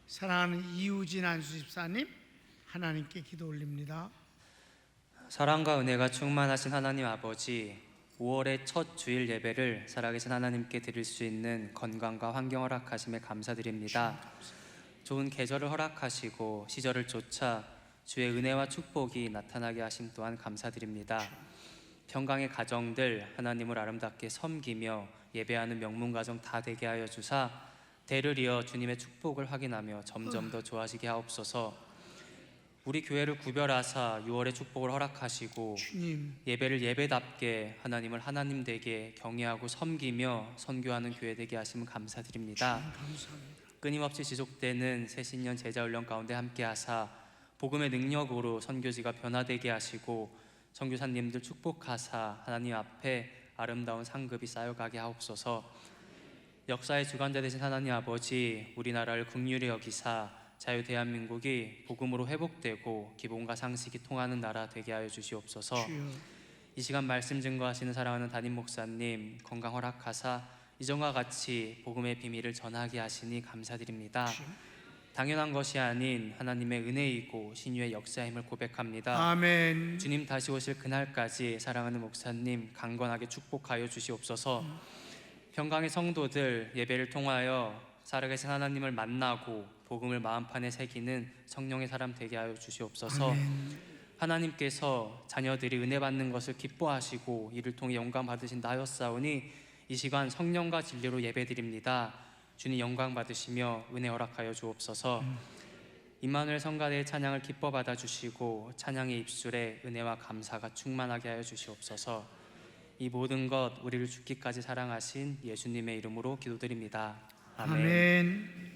사랑하는 이우진 안수 집사님, 하나님께 기도 올립니다. 사랑과 은혜가 충만하신 하나님 아버지, 5월의 첫 주일 예배를 살아계신 하나님께 드릴 수 있는 건강과 환경 허락하심에 감사드립니다. 좋은 계절을 허락하시고 시절을 쫓아 주의 은혜와 축복이 나타나게 하심 또한 감사드립니다. 평강의 가정들 하나님을 아름답게 섬기며 예배하는 명문 가정 다 되게 하여 주사 대를 이어 주님의 축복을 확인하며 점점 더 좋아지게 하옵소서. 우리 교회를 구별하사 6월의 축복을 허락하시고 주님, 예배를 예배답게 하나님을 하나님 되게 경외하고 섬기며 선교하는 교회 되게 하시면 감사드립니다. 감사합니다. 끊임없이 지속되는 새신년 제자훈련 가운데 함께하사 복음의 능력으로 선교지가 변화되게 하시고 선교사님들 축복하사 하나님 앞에 아름다운 상급이 쌓여가게 하옵소서. 역사의 주관자 되신 하나님 아버지, 우리나라를 긍휼히 여기사 자유 대한민국이 복음으로 회복되고 기본과 상식이 통하는 나라 되게 하여 주시옵소서. 주여, 이 시간 말씀 증거하시는 사랑하는 담임 목사님 건강 허락하사 이전과 같이 복음의 비밀을 전하게 하시니 감사드립니다. 당연한 것이 아닌 하나님의 은혜이고 신유의 역사의 힘을 고백합니다. 아멘. 주님 다시 오실 그날까지 사랑하는 목사님 강건하게 축복하여 주시옵소서. 평강의 성도들 예배를 통하여 살아계신 하나님을 만나고 복음을 마음판에 새기는 성령의 사람 되게 하여 주시옵소서. 아멘. 하나님께서 자녀들이 은혜 받는 것을 기뻐하시고 이를 통해 영광 받으신다 하였사오니 이 시간 성령과 진리로 예배드립니다. 주님 영광 받으시며 은혜 허락하여 주옵소서. 임마누엘 성가대의 찬양을 기뻐 받아 주시고 찬양의 입술에 은혜와 감사가 충만하게 하여 주시옵소서. 이 모든 것 우리를 죽기까지 사랑하신 예수님의 이름으로 기도드립니다. 아멘. 아멘.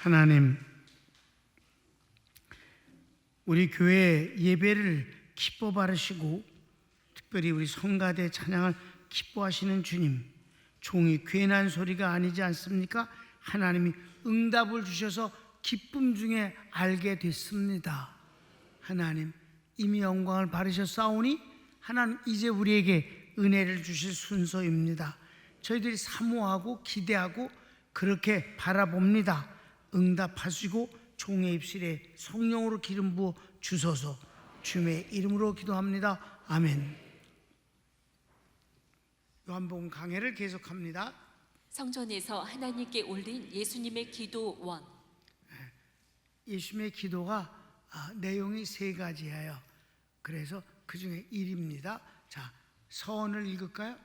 하나님, 우리 교회 예배를 기뻐 바르시고 특별히 우리 성가대 찬양을 기뻐하시는 주님, 종이 괜한 소리가 아니지 않습니까? 하나님이 응답을 주셔서 기쁨 중에 알게 됐습니다. 하나님, 이미 영광을 바르셨사오니 하나님 이제 우리에게 은혜를 주실 순서입니다. 저희들이 사모하고 기대하고 그렇게 바라봅니다. 응답하시고 종의 입술에 성령으로 기름 부어 주소서. 주님의 이름으로 기도합니다. 아멘. 요한복음 강해를 계속합니다. 성전에서 하나님께 올린 예수님의 기도 원. 예수님의 기도가 내용이 세 가지예요. 그래서 그 중에 1입니다. 자, 서원을 읽을까요?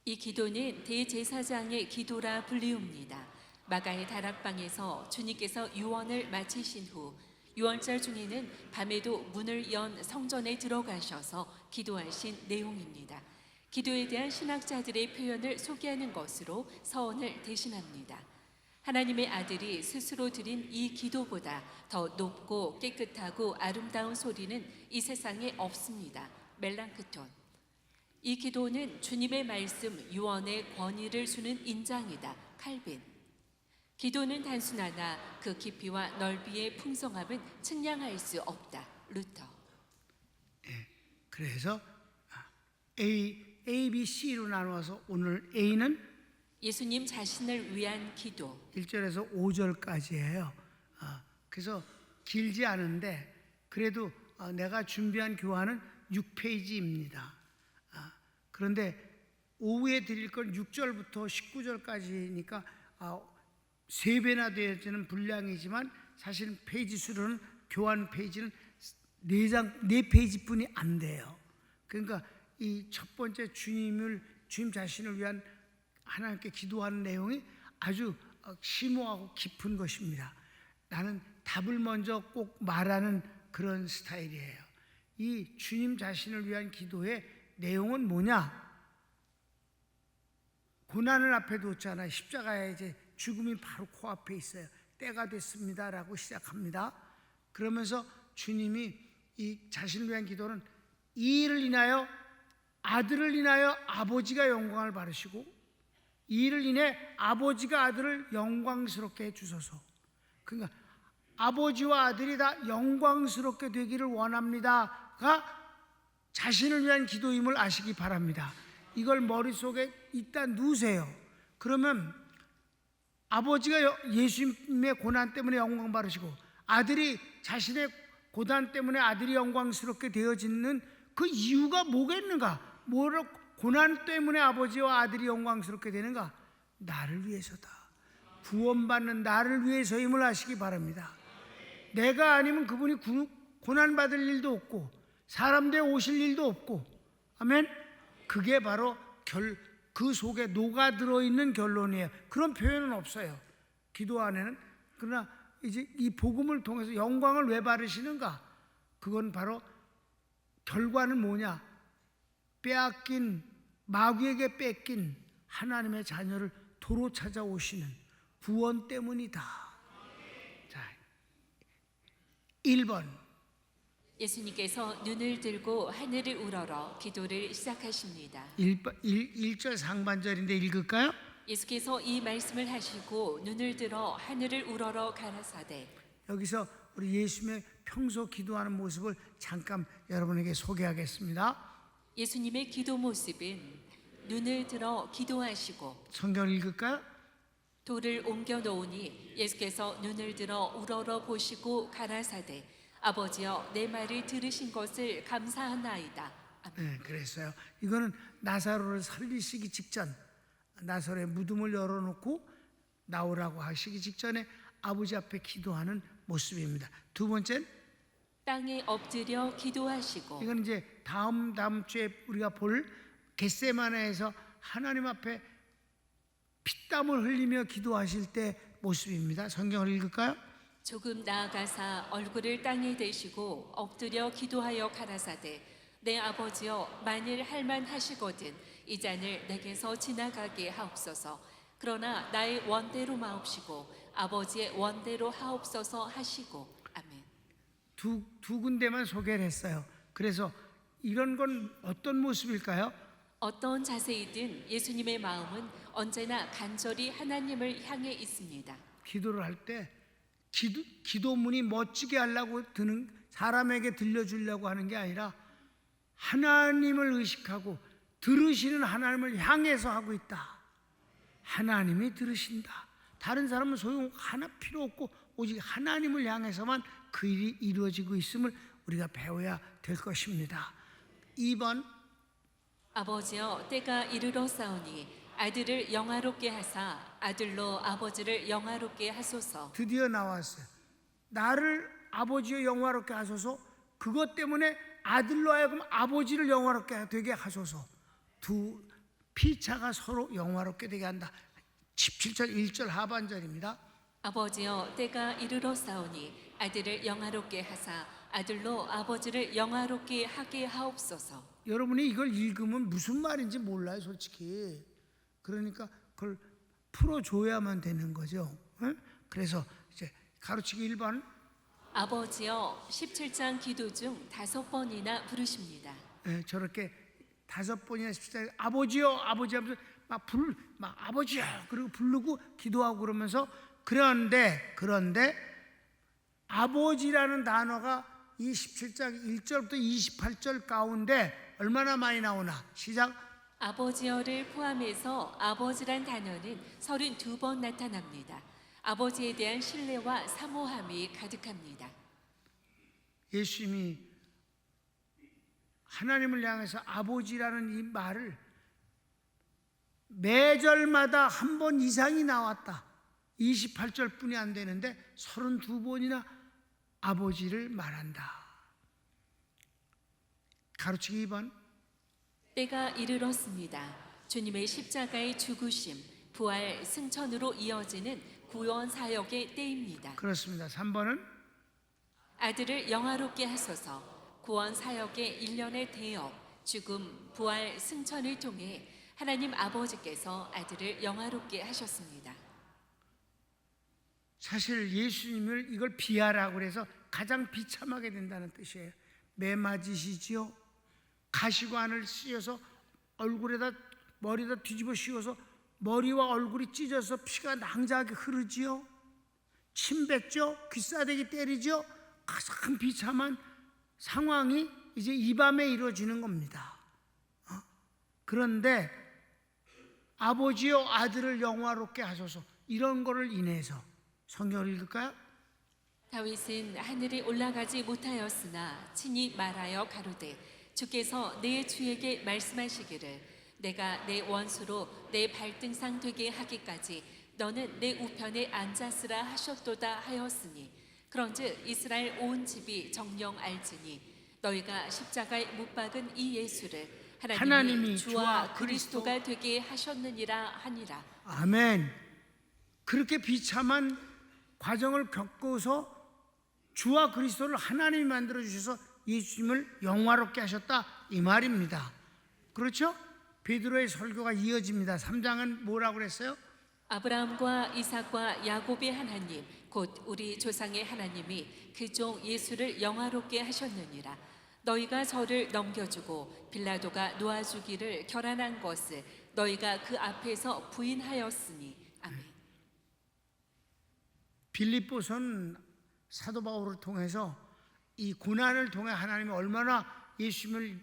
이 기도는 대제사장의 기도라 불리웁니다. 마가의 다락방에서 주님께서 유언을 마치신 후 유언절 중에는 밤에도 문을 연 성전에 들어가셔서 기도하신 내용입니다. 기도에 대한 신학자들의 표현을 소개하는 것으로 서원을 대신합니다. 하나님의 아들이 스스로 드린 이 기도보다 더 높고 깨끗하고 아름다운 소리는 이 세상에 없습니다. 멜랑크톤. 이 기도는 주님의 말씀 유언의 권위를 수는 인장이다. 칼빈. 기도는 단순하나 그 깊이와 넓이의 풍성함은 측량할 수 없다. 루터. 그래서 A, B, C로 나누어서 오늘 A는 예수님 자신을 위한 기도. 1절에서 5절까지예요. 그래서 길지 않은데 그래도 내가 준비한 교환은 6페이지입니다. 그런데 오후에 드릴 건 6절부터 19절까지니까 3배나 되어지는 분량이지만 사실 페이지 수로는 교환 페이지는 4페이지뿐이 안 돼요. 그러니까 이 첫 번째 주님 자신을 위한 하나님께 기도하는 내용이 아주 심오하고 깊은 것입니다. 나는 답을 먼저 꼭 말하는 그런 스타일이에요. 이 주님 자신을 위한 기도의 내용은 뭐냐? 고난을 앞에 뒀잖아요. 십자가에 이제 죽음이 바로 코앞에 있어요. 때가 됐습니다 라고 시작합니다. 그러면서 주님이 이 자신을 위한 기도는 이 일을 인하여 아들을 인하여 아버지가 영광을 받으시고 이 일을 인해 아버지가 아들을 영광스럽게 해주소서. 그러니까 아버지와 아들이 다 영광스럽게 되기를 원합니다가 자신을 위한 기도임을 아시기 바랍니다. 이걸 머릿속에 일단 누세요. 그러면 아버지가 예수님의 고난 때문에 영광 받으시고 아들이 자신의 고난 때문에 아들이 영광스럽게 되어지는 그 이유가 뭐겠는가? 뭐로 고난 때문에 아버지와 아들이 영광스럽게 되는가? 나를 위해서다. 구원받는 나를 위해서임을 아시기 바랍니다. 내가 아니면 그분이 고난받을 일도 없고 사람 되어 오실 일도 없고, 아멘. 그게 바로 그 속에 녹아들어 있는 결론이에요. 그런 표현은 없어요, 기도 안에는. 그러나 이제 이 복음을 통해서 영광을 왜 받으시는가? 그건 바로 결과는 뭐냐? 빼앗긴, 마귀에게 뺏긴 하나님의 자녀를 도로 찾아오시는 구원 때문이다. 자, 1번. 예수님께서 눈을 들고 하늘을 우러러 기도를 시작하십니다. 1절 상반절인데 읽을까요? 예수께서 이 말씀을 하시고 눈을 들어 하늘을 우러러 가라사대. 여기서 우리 예수님의 평소 기도하는 모습을 잠깐 여러분에게 소개하겠습니다. 예수님의 기도 모습은 눈을 들어 기도하시고, 성경을 읽을까요? 돌을 옮겨 놓으니 예수께서 눈을 들어 우러러 보시고 가라사대 아버지여 내 말을 들으신 것을 감사하나이다. 네, 그랬어요. 이거는 나사로를 살리시기 직전, 나사로의 무덤을 열어놓고 나오라고 하시기 직전에 아버지 앞에 기도하는 모습입니다. 두 번째는 땅에 엎드려 기도하시고, 이건 이제 다음 주에 우리가 볼 겟세마네에서 하나님 앞에 피땀을 흘리며 기도하실 때 모습입니다. 성경을 읽을까요? 조금 나아가사 얼굴을 땅에 대시고 엎드려 기도하여 가라사대 내 아버지여 만일 할만하시거든 이 잔을 내게서 지나가게 하옵소서. 그러나 나의 원대로 마옵시고 아버지의 원대로 하옵소서 하시고 아멘. 두 군데만 소개를 했어요. 그래서 이런 건 어떤 모습일까요? 어떤 자세이든 예수님의 마음은 언제나 간절히 하나님을 향해 있습니다. 기도를 할 때 기도문이 멋지게 하려고 드는 사람에게 들려주려고 하는 게 아니라 하나님을 의식하고 들으시는 하나님을 향해서 하고 있다. 하나님이 들으신다. 다른 사람은 소용 하나 필요 없고 오직 하나님을 향해서만 그 일이 이루어지고 있음을 우리가 배워야 될 것입니다. 2번 아버지여 때가 이르렀사오니 아들을 영화롭게 하사 아들로 아버지를 영화롭게 하소서. 드디어 나왔어요. 나를 아버지의 영화롭게 하소서. 그것 때문에 아들로 하여금 아버지를 영화롭게 되게 하소서. 두 피차가 서로 영화롭게 되게 한다. 17절 1절 하반절입니다. 아버지여 때가 이르렀사오니 아들을 영화롭게 하사 아들로 아버지를 영화롭게 하게 하옵소서. 여러분이 이걸 읽으면 무슨 말인지 몰라요, 솔직히. 그러니까 그걸 풀어줘야만 되는 거죠. 그래서 이제 가르치기 1번. 아버지여 17장 기도 중 5번이나 부르십니다. 저렇게 5번이나 17장 아버지요, 아버지 하면서 막 아버지요 그리고 부르고 기도하고 그러면서 그런데 아버지라는 단어가 이 17장 1절부터 28절 가운데 얼마나 많이 나오나? 시작. 아버지여를 포함해서 아버지란 단어는 32번 나타납니다. 아버지에 대한 신뢰와 사모함이 가득합니다. 예수님이 하나님을 향해서 아버지라는 이 말을 매절마다 한 번 이상이 나왔다. 28절 뿐이 안 되는데 32번이나 아버지를 말한다. 가르치기 2번. 때가 이르렀습니다. 주님의 십자가의 죽으심, 부활, 승천으로 이어지는 구원 사역의 때입니다. 그렇습니다. 3번은 아들을 영화롭게 하소서. 구원 사역의 일련의 대역, 죽음, 부활, 승천을 통해 하나님 아버지께서 아들을 영화롭게 하셨습니다. 사실 예수님을 이걸 비하라고 그래서 가장 비참하게 된다는 뜻이에요. 매 맞으시지요. 가시관을 씌워서 얼굴에다 머리에다 뒤집어 씌워서 머리와 얼굴이 찢어서 피가 낭자하게 흐르지요. 침 뱉죠. 귀싸대기 때리죠. 가장 비참한 상황이 이제 이 밤에 이루어지는 겁니다. 그런데 아버지여 아들을 영화롭게 하소서 이런 거를 인해서 성경을 읽을까요? 다윗은 하늘에 올라가지 못하였으나 친히 말하여 가로되 주께서 내 주에게 말씀하시기를 내가 내 원수로 내 발등상 되게 하기까지 너는 내 우편에 앉았으라 하셨도다 하였으니 그런즉 이스라엘 온 집이 정령 알지니 너희가 십자가에 못 박은 이 예수를 하나님이 주와 그리스도가 되게 하셨느니라 하니라. 아멘. 그렇게 비참한 과정을 겪어서 주와 그리스도를 하나님이 만들어 주셔서 예수님을 영화롭게 하셨다 이 말입니다. 그렇죠? 베드로의 설교가 이어집니다. 3장은 뭐라고 그랬어요? 아브라함과 이삭과 야곱의 하나님 곧 우리 조상의 하나님이 그 종 예수를 영화롭게 하셨느니라. 너희가 저를 넘겨주고 빌라도가 놓아주기를 결안한 것을 너희가 그 앞에서 부인하였으니 아멘. 빌립보서는 사도 바울을 통해서 이 고난을 통해 하나님이 얼마나 예수님을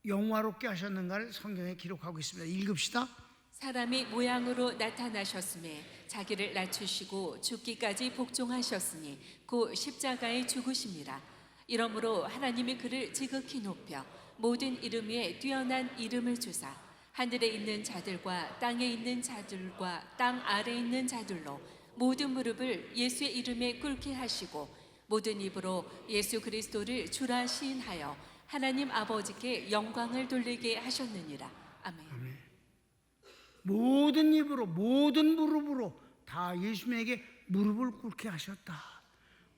영화롭게 하셨는가를 성경에 기록하고 있습니다. 읽읍시다. 사람이 모양으로 나타나셨음에 자기를 낮추시고 죽기까지 복종하셨으니 그 십자가에 죽으심이라. 이러므로 하나님이 그를 지극히 높여 모든 이름 위에 뛰어난 이름을 주사 하늘에 있는 자들과 땅에 있는 자들과 땅 아래에 있는 자들로 모든 무릎을 예수의 이름에 꿇게 하시고 모든 입으로 예수 그리스도를 주라 시인하여 하나님 아버지께 영광을 돌리게 하셨느니라. 아멘. 모든 입으로 모든 무릎으로 다 예수님에게 무릎을 꿇게 하셨다.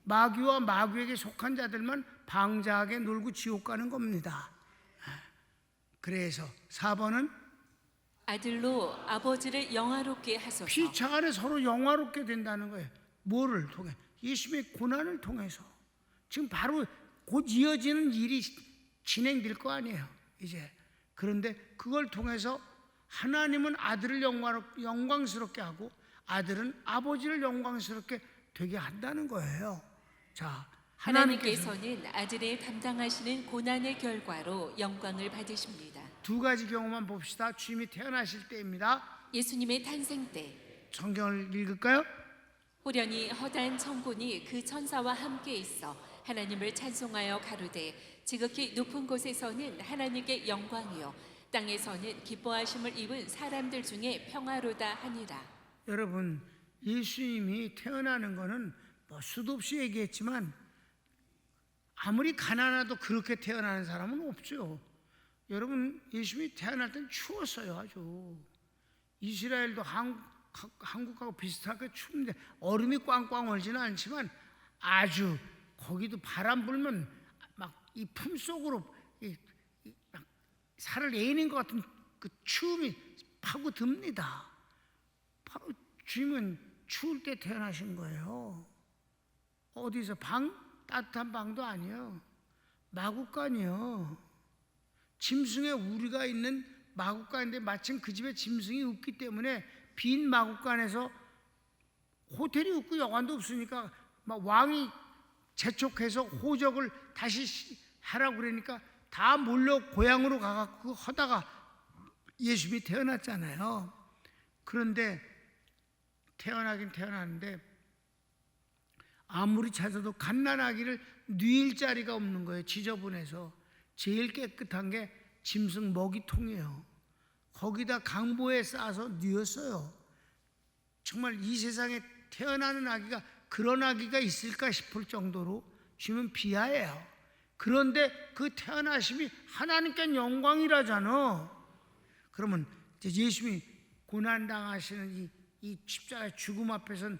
마귀와 마귀에게 속한 자들만 방자하게 놀고 지옥 가는 겁니다. 그래서 4번은 아들로 아버지를 영화롭게 하소서. 피차 간에 서로 영화롭게 된다는 거예요. 뭐를 통해? 예수님의 고난을 통해서. 지금 바로 곧 이어지는 일이 진행될 거 아니에요, 이제. 그런데 그걸 통해서 하나님은 아들을 영광스럽게 하고 아들은 아버지를 영광스럽게 되게 한다는 거예요. 자, 하나님께서는 아들의 담당하시는 고난의 결과로 영광을 받으십니다. 두 가지 경우만 봅시다. 주님이 태어나실 때입니다. 예수님의 탄생 때 성경을 읽을까요? 호련히 허다한 천군이 그 천사와 함께 있어 하나님을 찬송하여 가로되 지극히 높은 곳에서는 하나님께 영광이요 땅에서는 기뻐하심을 입은 사람들 중에 평화로다 하니라. 여러분, 예수님이 태어나는 거는 뭐 수도 없이 얘기했지만 아무리 가난해도 그렇게 태어나는 사람은 없죠. 여러분, 예수님이 태어날 땐 추웠어요. 아주. 이스라엘도 한국하고 비슷하게 추운데 얼음이 꽝꽝 얼지는 않지만 아주 거기도 바람 불면 막 이 품속으로 막 살을 애는 것 같은 그 추움이 파고듭니다. 바로 주님은 추울 때 태어나신 거예요. 어디서 따뜻한 방도 아니요, 마구간이요. 짐승의 우리가 있는 마구간인데 마침 그 집에 짐승이 없기 때문에 빈 마구간에서 호텔이 없고 여관도 없으니까 막 왕이 재촉해서 호적을 다시 하라고 그러니까 다 몰려 고향으로 가갖고 하다가 예수님이 태어났잖아요. 그런데 태어나긴 태어났는데 아무리 찾아도 갓난아기를 뉘일 자리가 없는 거예요. 지저분해서. 제일 깨끗한 게 짐승 먹이통이에요. 거기다 강보에 싸서 뉘었어요. 정말 이 세상에 태어나는 아기가 그런 아기가 있을까 싶을 정도로 주님은 비하해요. 그런데 그 태어나심이 하나님께 영광이라잖아. 그러면 이제 예수님이 고난당하시는 이 십자가의 죽음 앞에서는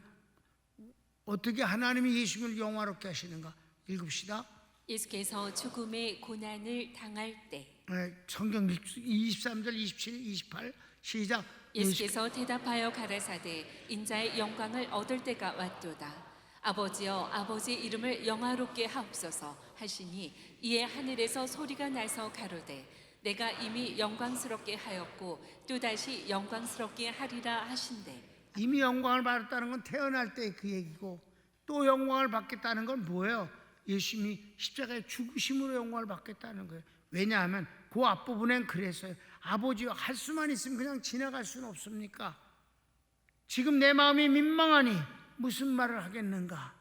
어떻게 하나님이 예수님을 영화롭게 하시는가 읽읍시다. 예수께서 죽음의 고난을 당할 때 성경 23절, 27, 28 시작. 예수께서 대답하여 가라사대 인자의 영광을 얻을 때가 왔도다. 아버지여 아버지의 이름을 영화롭게 하옵소서 하시니 이에 하늘에서 소리가 나서 가로되 내가 이미 영광스럽게 하였고 또다시 영광스럽게 하리라 하신대. 이미 영광을 받았다는 건 태어날 때 그 얘기고 또 영광을 받겠다는 건 뭐예요? 예수님이 십자가의 죽으심으로 영광을 받겠다는 거예요. 왜냐하면 그 앞부분엔 그랬어요. 아버지와 할 수만 있으면 그냥 지나갈 수는 없습니까? 지금 내 마음이 민망하니 무슨 말을 하겠는가?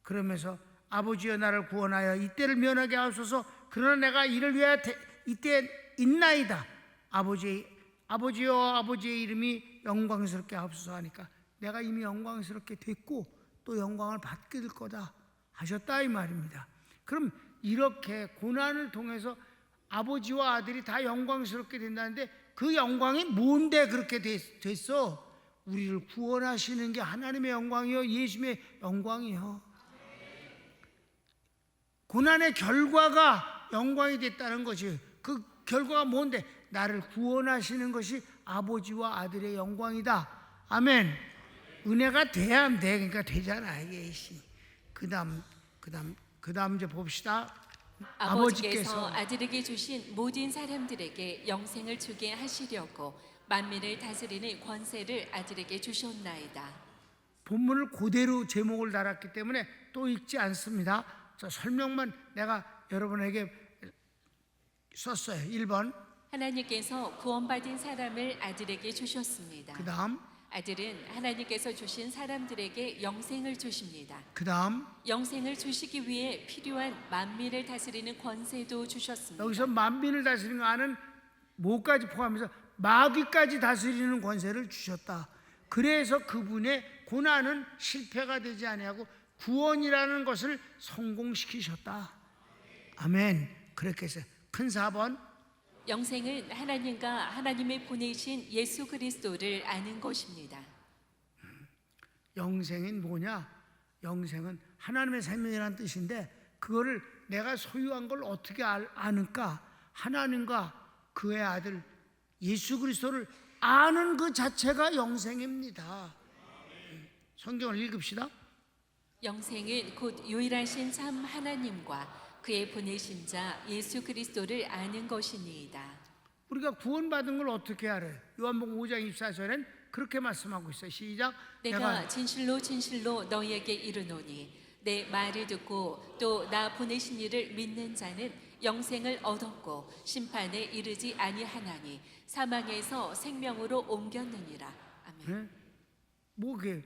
그러면서 아버지여 나를 구원하여 이때를 면하게 하소서. 그러나 내가 이를 위하여 이때 있나이다. 아버지여 아버지의 이름이 영광스럽게 하옵소서 하니까 내가 이미 영광스럽게 됐고 또 영광을 받게 될 거다 하셨다 이 말입니다. 그럼 이렇게 고난을 통해서 아버지와 아들이 다 영광스럽게 된다는데 그 영광이 뭔데 그렇게 됐어? 우리를 구원하시는 게 하나님의 영광이요 예수님의 영광이요. 고난의 결과가 영광이 됐다는 것이 그 결과가 뭔데? 나를 구원하시는 것이 아버지와 아들의 영광이다. 아멘. 은혜가 돼야 돼. 그러니까 되잖아 이게. 그다음 이제 봅시다. 아버지께서 아들에게 주신 모든 사람들에게 영생을 주게 하시려고 만민을 다스리는 권세를 아들에게 주셨나이다. 본문을 그대로 제목을 달았기 때문에 또 읽지 않습니다. 저 설명만 내가 여러분에게 썼어요. 1번. 하나님께서 구원받은 사람을 아들에게 주셨습니다. 그 다음. 아들은 하나님께서 주신 사람들에게 영생을 주십니다. 그 다음. 영생을 주시기 위해 필요한 만민을 다스리는 권세도 주셨습니다. 여기서 만민을 다스리는 거 아는 뭐까지 포함해서 마귀까지 다스리는 권세를 주셨다. 그래서 그분의 고난은 실패가 되지 아니하고 구원이라는 것을 성공시키셨다. 아멘. 그렇게 해서 큰 4번. 영생은 하나님과 하나님의 보내신 예수 그리스도를 아는 것입니다. 영생은 뭐냐? 영생은 하나님의 생명이라는 뜻인데 그거를 내가 소유한 걸 어떻게 아는가? 하나님과 그의 아들 예수 그리스도를 아는 그 자체가 영생입니다. 성경을 읽읍시다. 영생은 곧 유일하신 참 하나님과 그의 보내신 자 예수 그리스도를 아는 것이니이다. 우리가 구원받은 걸 어떻게 알아요? 요한복음 5장 24절엔 그렇게 말씀하고 있어요. 시작. 내가 진실로 진실로 너희에게 이르노니 내 말을 듣고 또 나 보내신 이를 믿는 자는 영생을 얻었고 심판에 이르지 아니하나니 사망에서 생명으로 옮겼느니라. 아멘. 뭐게?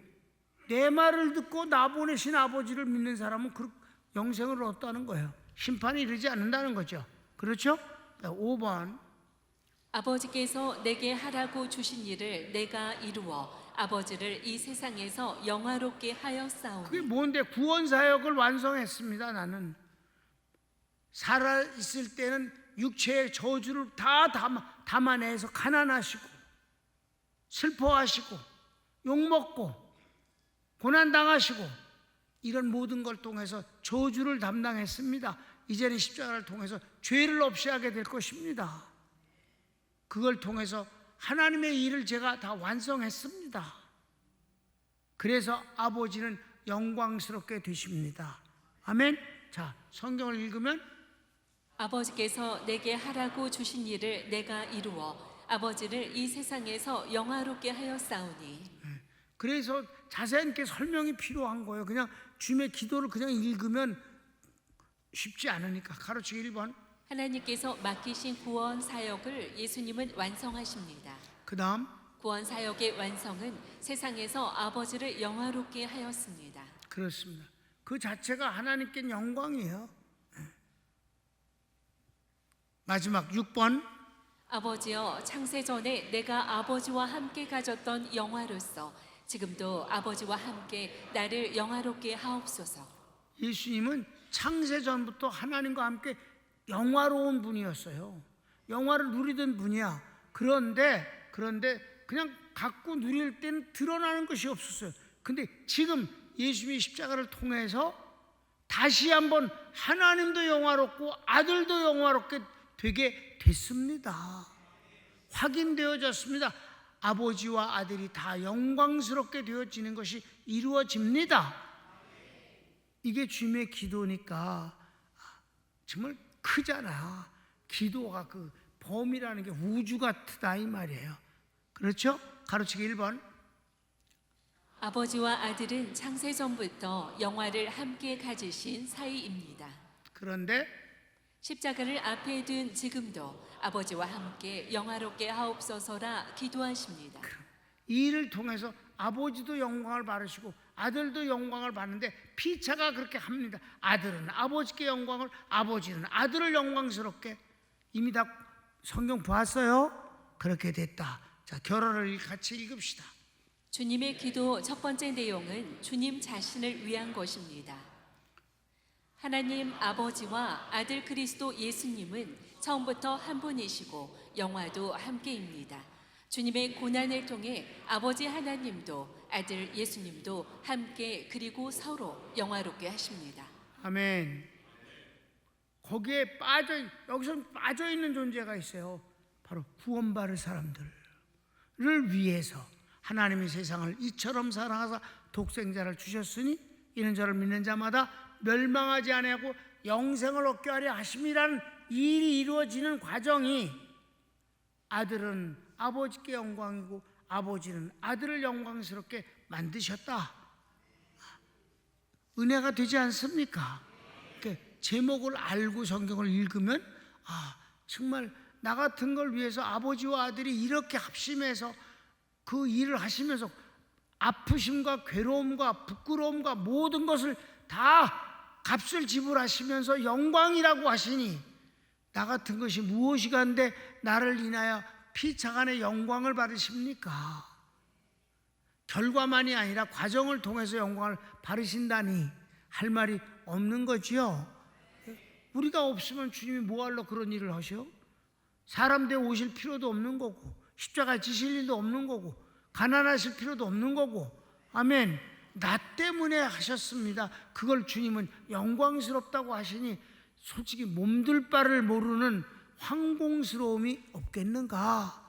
내 말을 듣고 나 보내신 아버지를 믿는 사람은 그 영생을 얻었다는 거예요. 심판에 이르지 않는다는 거죠. 그렇죠? 5번. 아버지께서 내게 하라고 주신 일을 내가 이루어 아버지를 이 세상에서 영화롭게 그게 하였사오니. 뭔데? 구원 사역을 완성했습니다. 나는 살아 있을 때는 육체의 저주를 다 담아내서 가난하시고 슬퍼하시고 욕먹고 고난당하시고 이런 모든 걸 통해서 저주를 담당했습니다. 이제는 십자가를 통해서 죄를 없이 하게 될 것입니다. 그걸 통해서 하나님의 일을 제가 다 완성했습니다. 그래서 아버지는 영광스럽게 되십니다. 아멘. 자, 성경을 읽으면 아버지께서 내게 하라고 주신 일을 내가 이루어 아버지를 이 세상에서 영화롭게 하였사오니. 그래서 자세한 게 설명이 필요한 거예요. 그냥 주님의 기도를 그냥 읽으면 쉽지 않으니까. 가르치기 1번. 하나님께서 맡기신 구원 사역을 예수님은 완성하십니다. 그 다음 구원 사역의 완성은 세상에서 아버지를 영화롭게 하였습니다. 그렇습니다. 그 자체가 하나님께 영광이에요. 마지막 6번. 아버지여, 창세 전에 내가 아버지와 함께 가졌던 영화로서 지금도 아버지와 함께 나를 영화롭게 하옵소서. 예수님은 창세 전부터 하나님과 함께 영화로운 분이었어요. 영화를 누리던 분이야. 그런데 그냥 갖고 누릴 때는 드러나는 것이 없었어요. 근데 지금 예수님이 십자가를 통해서 다시 한번 하나님도 영화롭고 아들도 영화롭게 되게 됐습니다. 확인되어졌습니다. 아버지와 아들이 다 영광스럽게 되어지는 것이 이루어집니다. 이게 주님의 기도니까 정말 크잖아. 기도가 그 범위라는 게 우주 같다 이 말이에요. 그렇죠? 가르치기 1번. 아버지와 아들은 창세 전부터 영화를 함께 가지신 사이입니다. 그런데 십자가를 앞에 둔 지금도 아버지와 함께 영화롭게 하옵소서라 기도하십니다. 이 일을 통해서 아버지도 영광을 받으시고 아들도 영광을 받는데 피차가 그렇게 합니다. 아들은 아버지께 영광을, 아버지는 아들을 영광스럽게. 이미 다 성경 보았어요. 그렇게 됐다. 자, 결혼을 같이 읽읍시다. 주님의 기도 첫 번째 내용은 주님 자신을 위한 것입니다. 하나님 아버지와 아들 그리스도 예수님은 처음부터 한 분이시고 영화도 함께입니다. 주님의 고난을 통해 아버지 하나님도 아들 예수님도 함께 그리고 서로 영화롭게 하십니다. 아멘. 거기에 여기서 빠져 있는 존재가 있어요. 바로 구원받을 사람들을 위해서 하나님이 세상을 이처럼 사랑하사 독생자를 주셨으니 이는 저를 믿는 자마다 멸망하지 아니하고 영생을 얻게 하려 하심이라는 일이 이루어지는 과정이, 아들은 아버지께 영광이고 아버지는 아들을 영광스럽게 만드셨다. 은혜가 되지 않습니까? 제목을 알고 성경을 읽으면 정말 나 같은 걸 위해서 아버지와 아들이 이렇게 합심해서 그 일을 하시면서 아프심과 괴로움과 부끄러움과 모든 것을 다 값을 지불하시면서 영광이라고 하시니 나 같은 것이 무엇이간데 나를 인하여 피차간의 영광을 받으십니까? 결과만이 아니라 과정을 통해서 영광을 받으신다니 할 말이 없는 거지요. 우리가 없으면 주님이 뭐하러 그런 일을 하셔? 사람 돼 오실 필요도 없는 거고 십자가에 지실 일도 없는 거고 가난하실 필요도 없는 거고. 아멘. 나 때문에 하셨습니다. 그걸 주님은 영광스럽다고 하시니 솔직히 몸둘 바를 모르는 황공스러움이 없겠는가?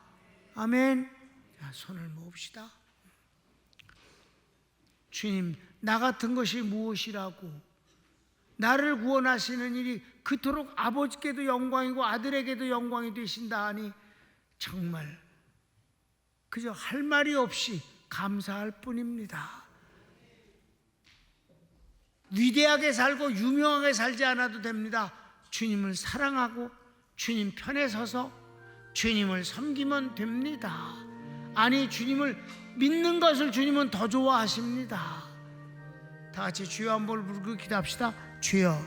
아멘. 자, 손을 모읍시다. 주님, 나 같은 것이 무엇이라고 나를 구원하시는 일이 그토록 아버지께도 영광이고 아들에게도 영광이 되신다 하니 정말 그저 할 말이 없이 감사할 뿐입니다. 위대하게 살고 유명하게 살지 않아도 됩니다. 주님을 사랑하고 주님 편에 서서 주님을 섬기면 됩니다. 아니, 주님을 믿는 것을 주님은 더 좋아하십니다. 다 같이 주여 한번 부르고 기도합시다. 주여,